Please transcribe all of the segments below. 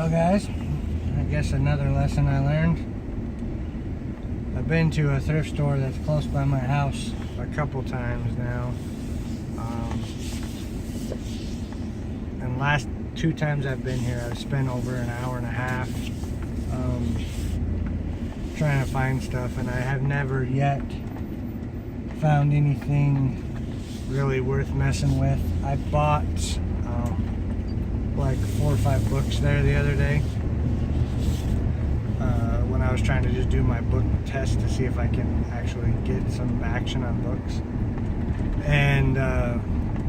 Well guys, I guess another lesson I learned. I've been to a thrift store that's close by my house a couple times now. And last two times I've been here, I've spent over an hour and a half trying to find stuff, and I have never yet found anything really worth messing with. I bought like 4 or 5 books there the other day when I was trying to just do my book test to see if I can actually get some action on books, and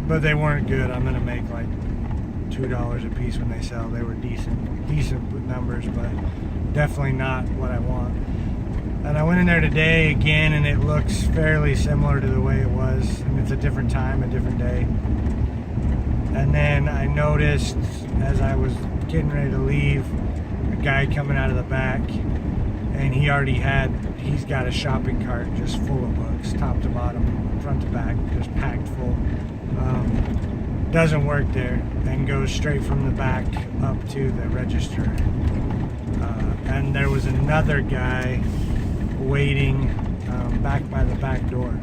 but they weren't good. I'm gonna make like $2 a piece when they sell. They were decent numbers, but definitely not what I want. And I went in there today again, and it looks fairly similar to the way it was, and it's a different time, a different day. And then I noticed as I was getting ready to leave, a guy coming out of the back, and he's got a shopping cart just full of books, top to bottom, front to back, just packed full. Doesn't work there, and goes straight from the back up to the register. And there was another guy waiting back by the back door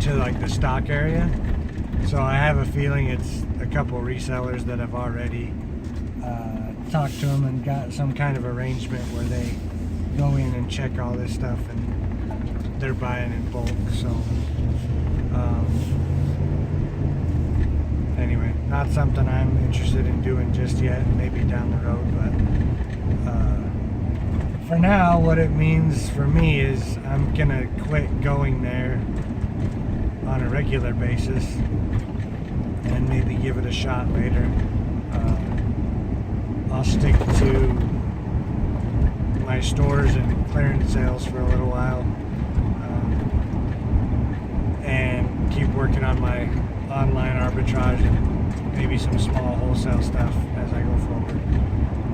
to like the stock area. So I have a feeling it's a couple resellers that have already talked to them and got some kind of arrangement where they go in and check all this stuff, and they're buying in bulk. So anyway, not something I'm interested in doing just yet, maybe down the road, but for now, what it means for me is I'm gonna quit going there on a regular basis and maybe give it a shot later. I'll stick to my stores and clearance sales for a little while, and keep working on my online arbitrage and maybe some small wholesale stuff as I go forward.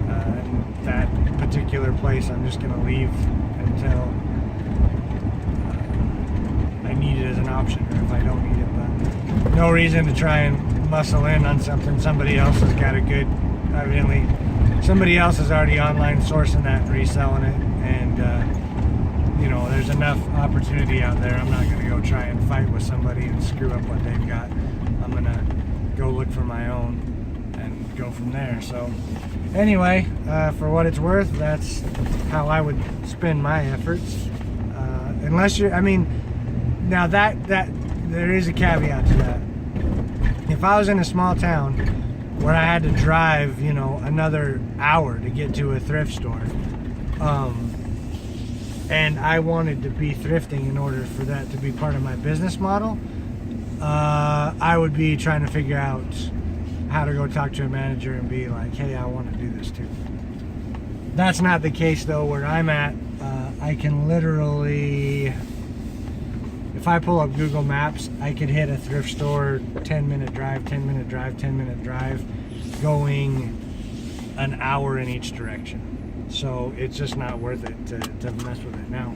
And that particular place I'm just going to leave until I need it as an option, or if I don't need it. But no reason to try and muscle in on something somebody else has got a good, evidently somebody else is already online sourcing that and reselling it, and you know, there's enough opportunity out there. I'm not going to go try and fight with somebody and screw up what they've got. I'm going to go look for my own and go from there. So anyway, for what it's worth, that's how I would spend my efforts. Unless you're, I mean, now that there is a caveat to that. If I was in a small town where I had to drive, you know, another hour to get to a thrift store, and I wanted to be thrifting in order for that to be part of my business model, I would be trying to figure out how to go talk to a manager and be like, hey, I want to do this too. That's not the case though. Where I'm at, I can literally, if I pull up Google Maps, I could hit a thrift store 10-minute drive, 10-minute drive, 10-minute drive, going an hour in each direction. So it's just not worth it to mess with it. Now,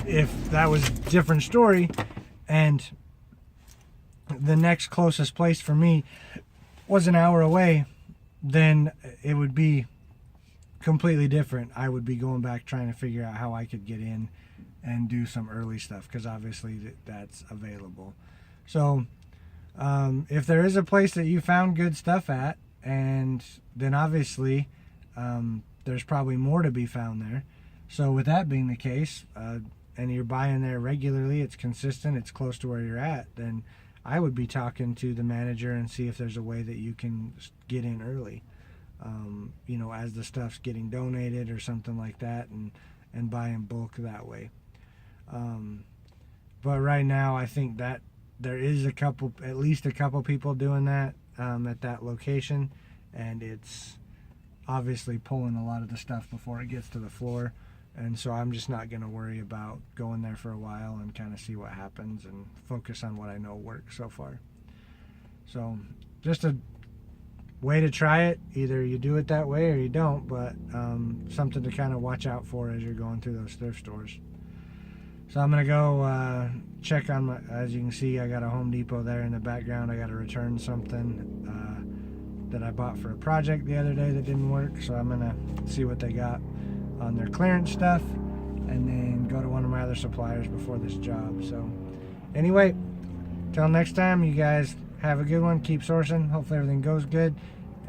if that was a different story and the next closest place for me was an hour away, then it would be completely different. I would be going back trying to figure out how I could get in and do some early stuff, because obviously that's available. So if there is a place that you found good stuff at, and then obviously there's probably more to be found there. So with that being the case, and you're buying there regularly, it's consistent, it's close to where you're at, then I would be talking to the manager and see if there's a way that you can get in early, you know, as the stuff's getting donated or something like that, and buy in bulk that way. But right now, I think that there is at least a couple people doing that at that location, and it's obviously pulling a lot of the stuff before it gets to the floor. And so I'm just not going to worry about going there for a while and kind of see what happens and focus on what I know works so far. So just a way to try it. Either you do it that way or you don't, but something to kind of watch out for as you're going through those thrift stores. So I'm going to go check on my, as you can see, I got a Home Depot there in the background. I got to return something that I bought for a project the other day that didn't work, so I'm gonna see what they got on their clearance stuff and then go to one of my other suppliers before this job. So anyway, till next time, you guys have a good one. Keep sourcing. Hopefully everything goes good.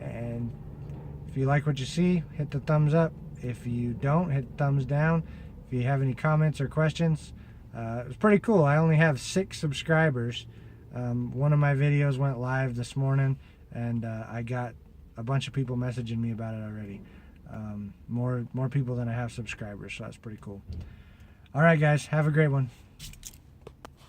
And if you like what you see, hit the thumbs up. If you don't, hit thumbs down. If you have any comments or questions, it was pretty cool. I only have 6 subscribers. One of my videos went live this morning, and I got a bunch of people messaging me about it already. More people than I have subscribers, so that's pretty cool. All right, guys, have a great one.